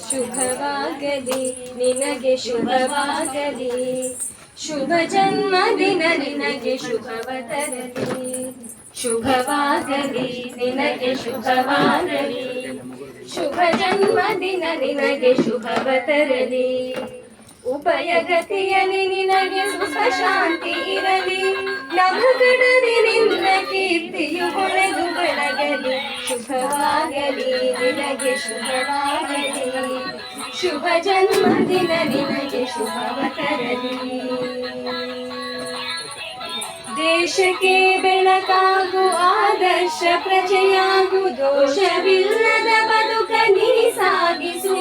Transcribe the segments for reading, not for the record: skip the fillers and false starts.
ಶುಭವಾಗಲಿ ನಿನಗೆ ಶುಭವಾಗಲಿ, ಶುಭ ಜನ್ಮದಿನ ನಿನಗೆ ಶುಭವ ತರಲಿ, ಶುಭವಾಗಲಿ ನಿನಗೆ ಶುಭವಾಗಲಿ, ಶುಭ ಜನ್ಮದಿನ ನಿನಗೆ ಶುಭವ ತರಲಿ, ಉಭಯಗತಿಯಲ್ಲಿ ನಿನಗೆ ಸುಖ ಶಾಂತಿ ಇರಲಿ, ನಮಗಡಲಿ ನಿನ್ನ ಕೀರ್ತಿಯು ಹೊಳೆದು ಬೆಳಗಲಿ, ಶುಭವಾಗಲಿ ನಿನಗೆ ಶುಭವಾಗಲಿ, ಶುಭ ಜನ್ಮದಿನ ನಿನಗೆ ಶುಭವ ತರಲಿ. ದೇಶಕ್ಕೆ ಬೆಳಕಾಗು ಆದರ್ಶ ಪ್ರಜೆಯಾಗು, ದೋಷವಿಲ್ಲದ ಬದುಕ ನೀ ಸಾಗಿಸು,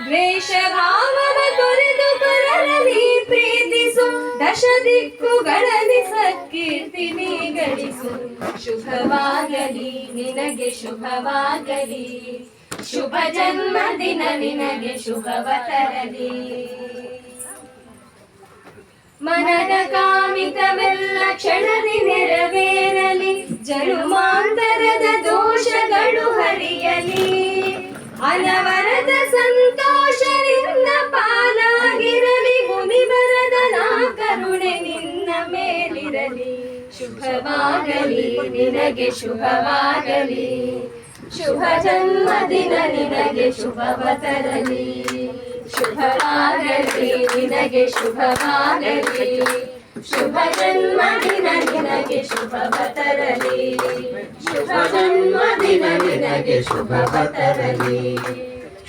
ದ್ವೇಷ ಭಾವವ ತೊರೆದು ಪರರಲ್ಲಿ ಪ್ರೀತಿಸು, ದಶ ದಿಕ್ಕುಗಳಲ್ಲಿ ಸತ್ಕೀರ್ತಿ ನೀ ಗಳಿಸು, ಶುಭವಾಗಲಿ ನಿನಗೆ ಶುಭವಾಗಲಿ, ಶುಭ ಜನ್ಮದಿನ ನಿನಗೆ ಶುಭವ ತರಲಿ. ಮನದ ಕಾಮಿತವೆಲ್ಲ ಕ್ಷಣದಿ ನೆರವೇರಲಿ, ಜನುಮಾಂತರದ ದೋಷಗಳು ಹರಿಯಲಿ, ಅನವರತ ಸಂತೋಷದಿಂದ ಪಾಲಾಗಿರಲಿ, ಮುನಿವರದ ನಾ ಕರುಣೆ ನಿನ್ನ ಮೇಲಿರಲಿ, ಶುಭವಾಗಲಿ ನಿನಗೆ ಶುಭವಾಗಲಿ, ಶುಭ ಜನ್ಮದಿನ ನಿನಗೆ ಶುಭವ ತರಲಿ, ಶುಭವಾಗಲಿ ನಿನಗೆ ಶುಭವಾಗಲಿ, ಶುಭ ಜನ್ಮದಿನ ನಿನಗೆ ಶುಭವ ತರಲಿ, ಶುಭ ಜನ್ಮದಿನ ನಿನಗೆ ಶುಭವ ತರಲಿ,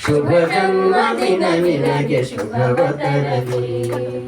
ಶುಭ ಜನ್ಮದಿನ ನಿನಗೆ ಶುಭವ ತರಲಿ.